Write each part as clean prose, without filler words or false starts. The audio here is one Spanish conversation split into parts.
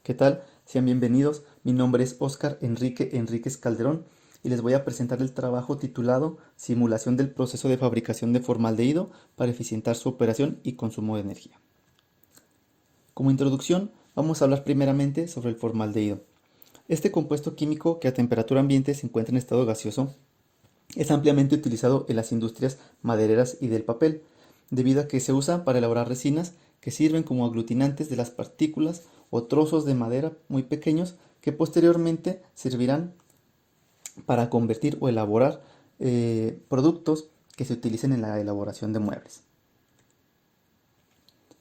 ¿Qué tal? Sean bienvenidos. Mi nombre es Óscar Enrique Enríquez Calderón y les voy a presentar el trabajo titulado Simulación del proceso de fabricación de formaldehído para eficientar su operación y consumo de energía. Como introducción, vamos a hablar primeramente sobre el formaldehído. Este compuesto químico que a temperatura ambiente se encuentra en estado gaseoso es ampliamente utilizado en las industrias madereras y del papel, debido a que se usa para elaborar resinas que sirven como aglutinantes de las partículas o trozos de madera muy pequeños que posteriormente servirán para convertir o elaborar productos que se utilicen en la elaboración de muebles.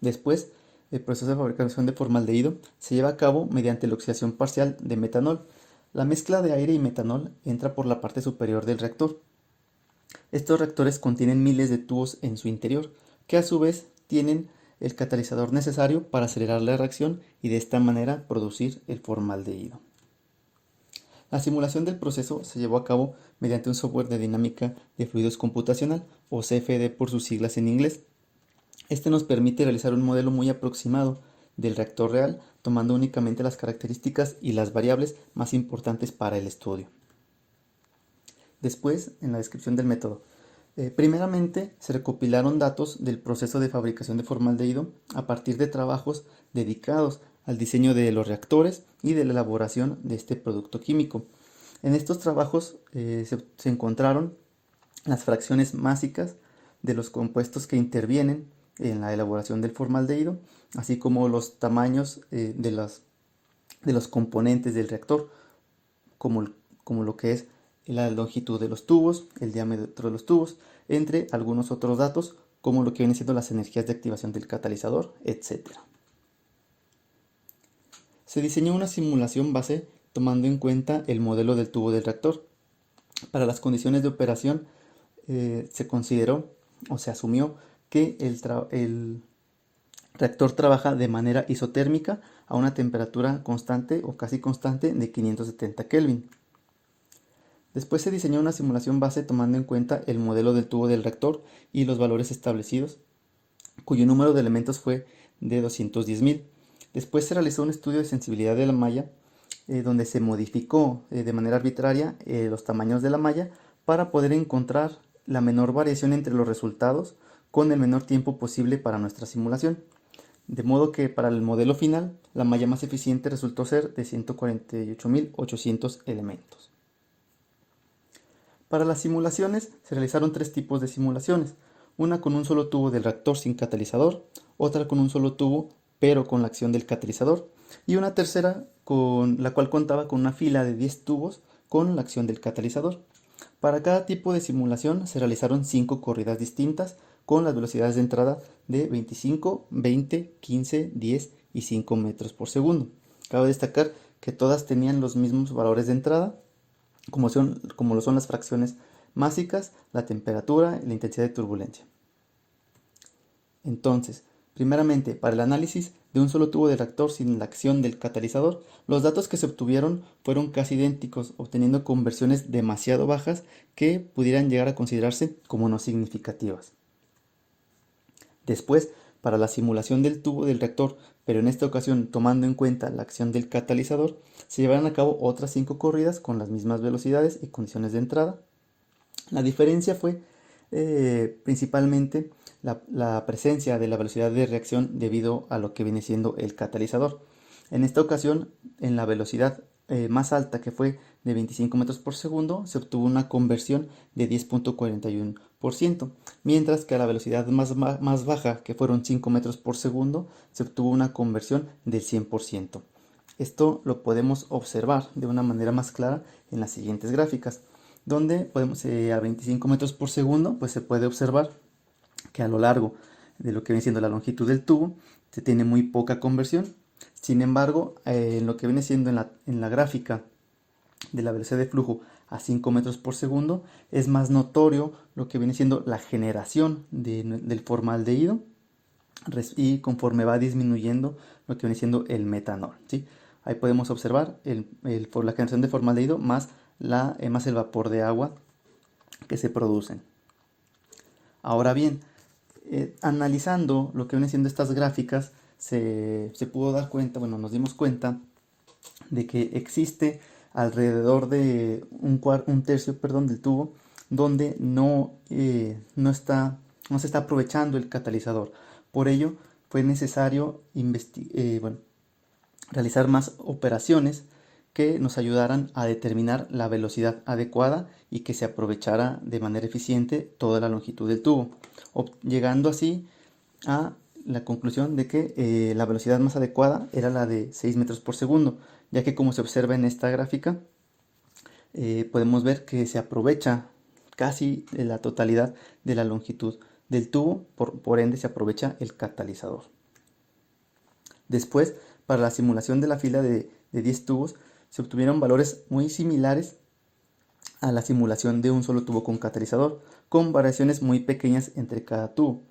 Después, el proceso de fabricación de formaldehído se lleva a cabo mediante la oxidación parcial de metanol. La mezcla de aire y metanol entra por la parte superior del reactor. Estos reactores contienen miles de tubos en su interior, que a su vez tienen el catalizador necesario para acelerar la reacción y de esta manera producir el formaldehído. La simulación del proceso se llevó a cabo mediante un software de dinámica de fluidos computacional, o CFD por sus siglas en inglés. Este nos permite realizar un modelo muy aproximado del reactor real, tomando únicamente las características y las variables más importantes para el estudio. Después, en la descripción del método. Primeramente, se recopilaron datos del proceso de fabricación de formaldehído a partir de trabajos dedicados al diseño de los reactores y de la elaboración de este producto químico. En estos trabajos se encontraron las fracciones másicas de los compuestos que intervienen en la elaboración del formaldehído, así como los tamaños de los componentes del reactor, como lo que es la longitud de los tubos, el diámetro de los tubos, entre algunos otros datos, como lo que vienen siendo las energías de activación del catalizador, etc. Se diseñó una simulación base tomando en cuenta el modelo del tubo del reactor. Para las condiciones de operación se consideró o se asumió que el reactor trabaja de manera isotérmica a una temperatura constante o casi constante de 570 Kelvin. Después se diseñó una simulación base tomando en cuenta el modelo del tubo del reactor y los valores establecidos, cuyo número de elementos fue de 210.000. Después se realizó un estudio de sensibilidad de la malla, donde se modificó de manera arbitraria los tamaños de la malla para poder encontrar la menor variación entre los resultados con el menor tiempo posible para nuestra simulación. De modo que para el modelo final, la malla más eficiente resultó ser de 148.800 elementos. Para las simulaciones se realizaron tres tipos de simulaciones, una con un solo tubo del reactor sin catalizador, otra con un solo tubo pero con la acción del catalizador y una tercera con la cual contaba con una fila de 10 tubos con la acción del catalizador. Para cada tipo de simulación se realizaron 5 corridas distintas con las velocidades de entrada de 25, 20, 15, 10 y 5 metros por segundo. Cabe destacar que todas tenían los mismos valores de entrada, como lo son las fracciones másicas, la temperatura y la intensidad de turbulencia. Entonces, primeramente, para el análisis de un solo tubo de reactor sin la acción del catalizador, los datos que se obtuvieron fueron casi idénticos, obteniendo conversiones demasiado bajas que pudieran llegar a considerarse como no significativas. Después, para la simulación del tubo del reactor, pero en esta ocasión tomando en cuenta la acción del catalizador, se llevarán a cabo otras 5 corridas con las mismas velocidades y condiciones de entrada. La diferencia fue principalmente la presencia de la velocidad de reacción debido a lo que viene siendo el catalizador. En esta ocasión, en la velocidad más alta, que fue de 25 metros por segundo, se obtuvo una conversión de 10.41%, mientras que a la velocidad más baja, que fueron 5 metros por segundo, se obtuvo una conversión del 100%. Esto lo podemos observar de una manera más clara en las siguientes gráficas, donde podemos a 25 metros por segundo, pues se puede observar que a lo largo de lo que viene siendo la longitud del tubo se tiene muy poca conversión. Sin embargo, en lo que viene siendo en la gráfica de la velocidad de flujo a 5 metros por segundo, es más notorio lo que viene siendo la generación del formaldehído y conforme va disminuyendo lo que viene siendo el metanol, ¿sí? Ahí podemos observar la generación de formaldehído más el vapor de agua que se producen. Ahora bien, analizando lo que vienen siendo estas gráficas, se pudo dar cuenta, bueno, nos dimos cuenta de que existe alrededor de un tercio, perdón, del tubo donde no se está aprovechando el catalizador. Por ello fue necesario realizar más operaciones que nos ayudaran a determinar la velocidad adecuada y que se aprovechara de manera eficiente toda la longitud del tubo, llegando así a la conclusión de que la velocidad más adecuada era la de 6 metros por segundo, ya que como se observa en esta gráfica, podemos ver que se aprovecha casi la totalidad de la longitud del tubo, por ende se aprovecha el catalizador. Después, para la simulación de la fila de 10 tubos, se obtuvieron valores muy similares a la simulación de un solo tubo con catalizador, con variaciones muy pequeñas entre cada tubo.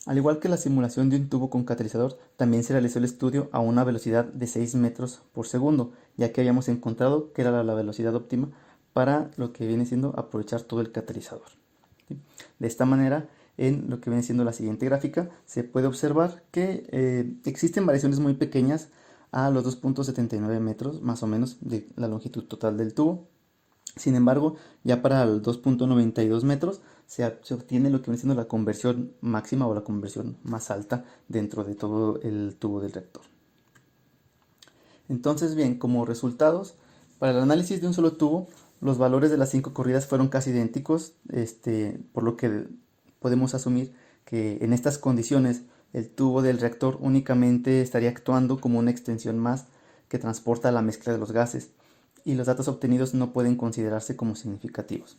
Al igual que la simulación de un tubo con catalizador, también se realizó el estudio a una velocidad de 6 metros por segundo, ya que habíamos encontrado que era la velocidad óptima para lo que viene siendo aprovechar todo el catalizador. De esta manera, en lo que viene siendo la siguiente gráfica, se puede observar que existen variaciones muy pequeñas a los 2.79 metros más o menos de la longitud total del tubo. Sin embargo, ya para el 2.92 metros se obtiene lo que viene siendo la conversión máxima o la conversión más alta dentro de todo el tubo del reactor. Entonces, bien, como resultados, para el análisis de un solo tubo, los valores de las 5 corridas fueron casi idénticos, por lo que podemos asumir que en estas condiciones el tubo del reactor únicamente estaría actuando como una extensión más que transporta la mezcla de los gases, y los datos obtenidos no pueden considerarse como significativos.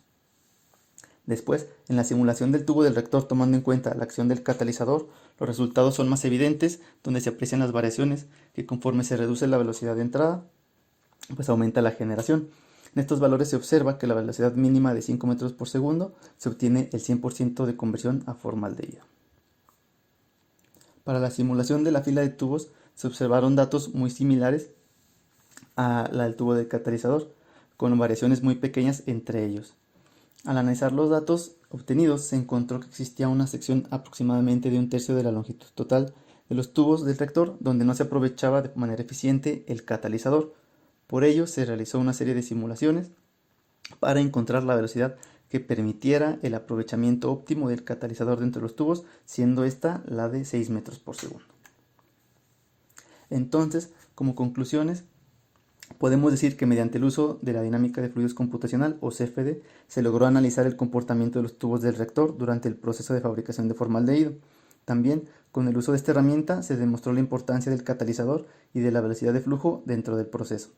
Después, en la simulación del tubo del reactor tomando en cuenta la acción del catalizador, los resultados son más evidentes, donde se aprecian las variaciones que conforme se reduce la velocidad de entrada, pues aumenta la generación. En estos valores se observa que la velocidad mínima de 5 metros por segundo se obtiene el 100% de conversión a formaldehído. Para la simulación de la fila de tubos se observaron datos muy similares a la del tubo del catalizador, con variaciones muy pequeñas entre ellos. Al analizar los datos obtenidos, se encontró que existía una sección aproximadamente de un tercio de la longitud total de los tubos del reactor donde no se aprovechaba de manera eficiente el catalizador. Por ello, se realizó una serie de simulaciones para encontrar la velocidad que permitiera el aprovechamiento óptimo del catalizador dentro de los tubos, siendo esta la de 6 metros por segundo. Entonces, como conclusiones, podemos decir que mediante el uso de la dinámica de fluidos computacional o CFD se logró analizar el comportamiento de los tubos del reactor durante el proceso de fabricación de formaldehído. También, con el uso de esta herramienta se demostró la importancia del catalizador y de la velocidad de flujo dentro del proceso.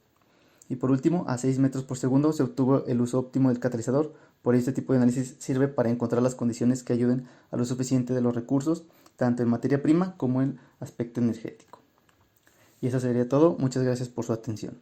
Y por último, a 6 metros por segundo se obtuvo el uso óptimo del catalizador. Por ello, este tipo de análisis sirve para encontrar las condiciones que ayuden a lo suficiente de los recursos, tanto en materia prima como en aspecto energético. Y eso sería todo. Muchas gracias por su atención.